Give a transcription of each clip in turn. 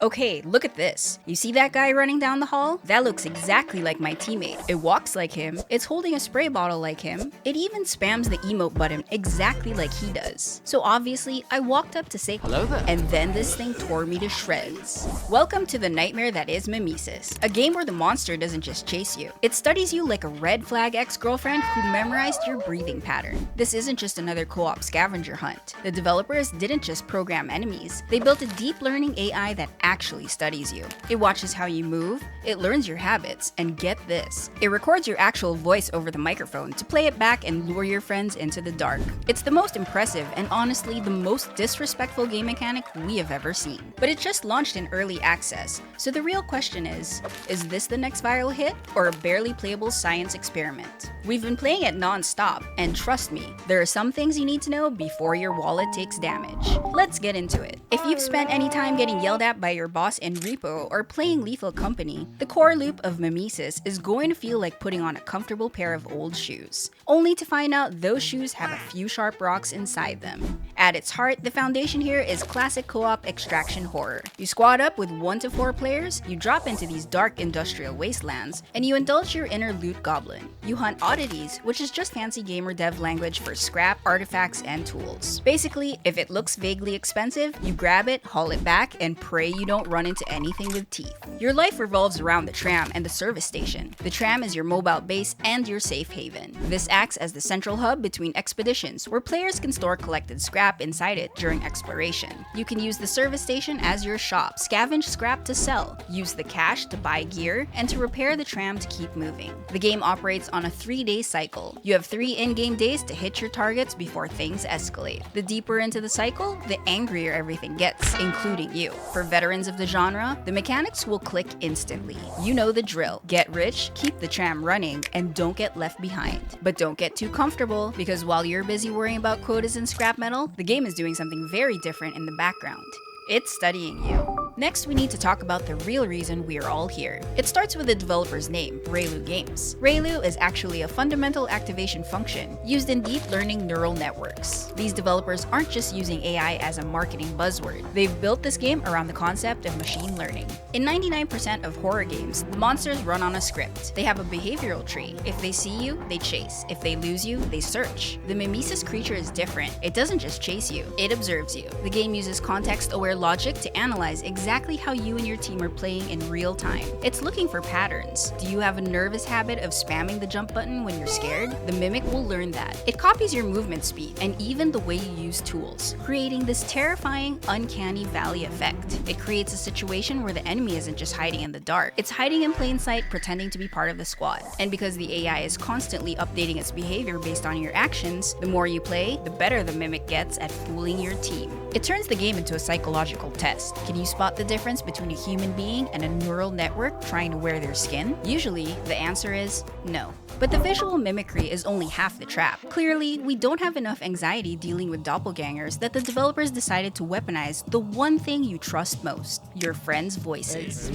Okay, look at this. You see that guy running down the hall? That looks exactly like my teammate. It walks like him, it's holding a spray bottle like him, it even spams the emote button exactly like he does. So obviously, I walked up to say Hello there. and then this thing tore me to shreds. Welcome to the nightmare that is Mimesis, a game where the monster doesn't just chase you. It studies you like a red flag ex-girlfriend who memorized your breathing pattern. This isn't just another co-op scavenger hunt. The developers didn't just program enemies, they built a deep learning AI that actually studies you. It watches how you move, it learns your habits, and get this, it records your actual voice over the microphone to play it back and lure your friends into the dark. It's the most impressive and honestly the most disrespectful game mechanic we have ever seen. But it just launched in early access, so the real question is this the next viral hit or a barely playable science experiment? We've been playing it non-stop, and trust me, there are some things you need to know before your wallet takes damage. Let's get into it. If you've spent any time getting yelled at by your boss in Repo or playing Lethal Company, the core loop of Mimesis is going to feel like putting on a comfortable pair of old shoes, only to find out those shoes have a few sharp rocks inside them. At its heart, the foundation here is classic co-op extraction horror. You squad up with 1 to 4 players, you drop into these dark industrial wastelands, and you indulge your inner loot goblin. You hunt oddities, which is just fancy gamer dev language for scrap, artifacts, and tools. Basically, if it looks vaguely expensive, you grab it, haul it back, and pray you don't run into anything with teeth. Your life revolves around the tram and the service station. The tram is your mobile base and your safe haven. This acts as the central hub between expeditions, where players can store collected scrap inside it during exploration. You can use the service station as your shop, scavenge scrap to sell, use the cash to buy gear, and to repair the tram to keep moving. The game operates on a 3-day cycle. You have 3 in-game days to hit your targets before things escalate. The deeper into the cycle, the angrier everything gets, including you. For veterans of the genre, the mechanics will click instantly. You know the drill. Get rich, keep the tram running, and don't get left behind. But don't get too comfortable, because while you're busy worrying about quotas and scrap metal, the game is doing something very different in the background. It's studying you. Next, we need to talk about the real reason we are all here. It starts with the developer's name, ReLU Games. ReLU is actually a fundamental activation function used in deep learning neural networks. These developers aren't just using AI as a marketing buzzword. They've built this game around the concept of machine learning. In 99% of horror games, the monsters run on a script. They have a behavioral tree. If they see you, they chase. If they lose you, they search. The Mimesis creature is different. It doesn't just chase you, it observes you. The game uses context-aware logic to analyze exactly how you and your team are playing in real time. It's looking for patterns. Do you have a nervous habit of spamming the jump button when you're scared? The Mimic will learn that. It copies your movement speed and even the way you use tools, creating this terrifying, uncanny valley effect. It creates a situation where the enemy isn't just hiding in the dark. It's hiding in plain sight, pretending to be part of the squad. And because the AI is constantly updating its behavior based on your actions, the more you play, the better the Mimic gets at fooling your team. It turns the game into a psychological test. Can you spot the difference between a human being and a neural network trying to wear their skin? Usually, the answer is no. But the visual mimicry is only half the trap. Clearly, we don't have enough anxiety dealing with doppelgangers that the developers decided to weaponize the one thing you trust most, your friends' voices.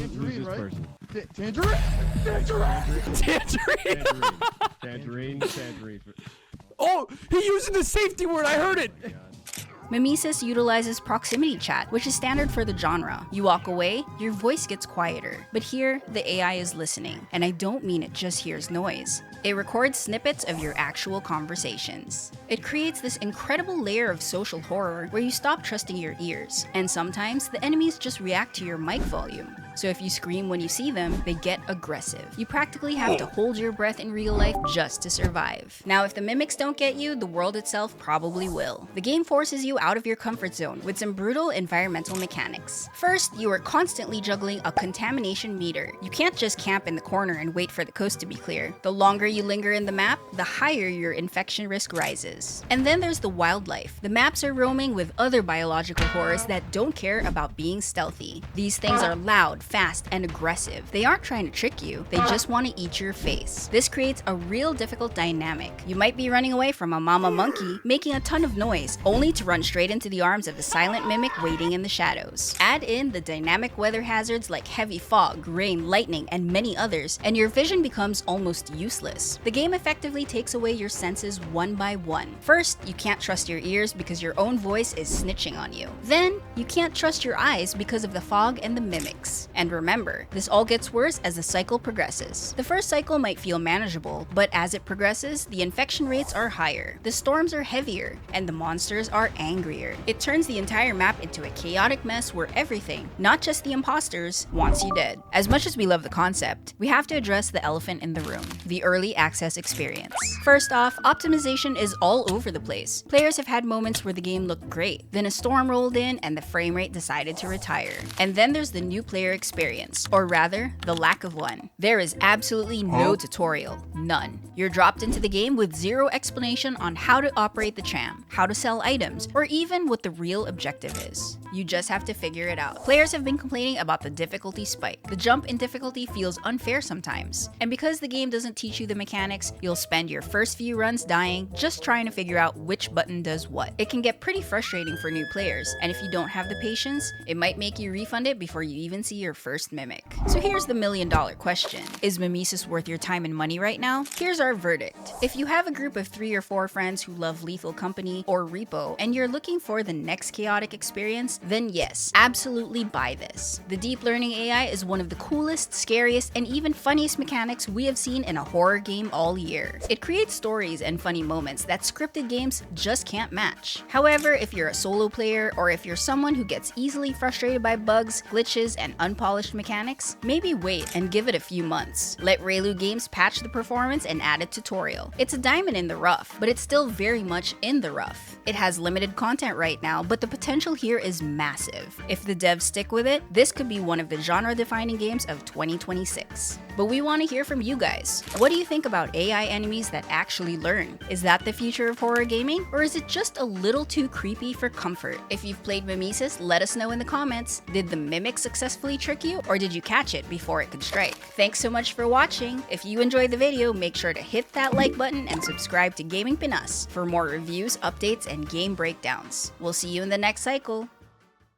Tangerine. Oh, he using the safety word. I heard it. Mimesis utilizes proximity chat, which is standard for the genre. You walk away, your voice gets quieter. But here, the AI is listening. And I don't mean it just hears noise. It records snippets of your actual conversations. It creates this incredible layer of social horror where you stop trusting your ears. And sometimes, the enemies just react to your mic volume. So if you scream when you see them, they get aggressive. You practically have to hold your breath in real life just to survive. Now, if the mimics don't get you, the world itself probably will. The game forces you out of your comfort zone with some brutal environmental mechanics. First, you are constantly juggling a contamination meter. You can't just camp in the corner and wait for the coast to be clear. The longer you linger in the map, the higher your infection risk rises. And then there's the wildlife. The maps are roaming with other biological horrors that don't care about being stealthy. These things are loud, fast and aggressive. They aren't trying to trick you, they just want to eat your face. This creates a real difficult dynamic. You might be running away from a mama monkey, making a ton of noise, only to run straight into the arms of a silent mimic waiting in the shadows. Add in the dynamic weather hazards like heavy fog, rain, lightning, and many others, and your vision becomes almost useless. The game effectively takes away your senses one by one. First, you can't trust your ears because your own voice is snitching on you. Then, you can't trust your eyes because of the fog and the mimics. And remember, this all gets worse as the cycle progresses. The first cycle might feel manageable, but as it progresses, the infection rates are higher, the storms are heavier, and the monsters are angrier. It turns the entire map into a chaotic mess where everything, not just the imposters, wants you dead. As much as we love the concept, we have to address the elephant in the room, the early access experience. First off, optimization is all over the place. Players have had moments where the game looked great, then a storm rolled in and the frame rate decided to retire. And then there's the new player experience, or rather, the lack of one. There is absolutely no tutorial, none. You're dropped into the game with zero explanation on how to operate the tram, how to sell items, or even what the real objective is. You just have to figure it out. Players have been complaining about the difficulty spike. The jump in difficulty feels unfair sometimes. And because the game doesn't teach you the mechanics, you'll spend your first few runs dying just trying to figure out which button does what. It can get pretty frustrating for new players, and if you don't have the patience, it might make you refund it before you even see your first mimic. So here's the million-dollar question. Is Mimesis worth your time and money right now? Here's our verdict. If you have a group of 3 or 4 friends who love Lethal Company or Repo, and you're looking for the next chaotic experience, then yes, absolutely buy this. The deep learning AI is one of the coolest, scariest, and even funniest mechanics we have seen in a horror game all year. It creates stories and funny moments that scripted games just can't match. However, if you're a solo player, or if you're someone who gets easily frustrated by bugs, glitches, and unpolished mechanics, maybe wait and give it a few months. Let Relu Games patch the performance and add a tutorial. It's a diamond in the rough, but it's still very much in the rough. It has limited content right now, but the potential here is massive. If the devs stick with it, this could be one of the genre-defining games of 2026. But we want to hear from you guys. What do you think about AI enemies that actually learn? Is that the future of horror gaming? Or is it just a little too creepy for comfort? If you've played Mimesis, let us know in the comments. Did the mimic successfully trick you, or did you catch it before it could strike? Thanks so much for watching. If you enjoyed the video, make sure to hit that like button and subscribe to Gaming Pinas for more reviews, updates, and game breakdowns. We'll see you in the next cycle.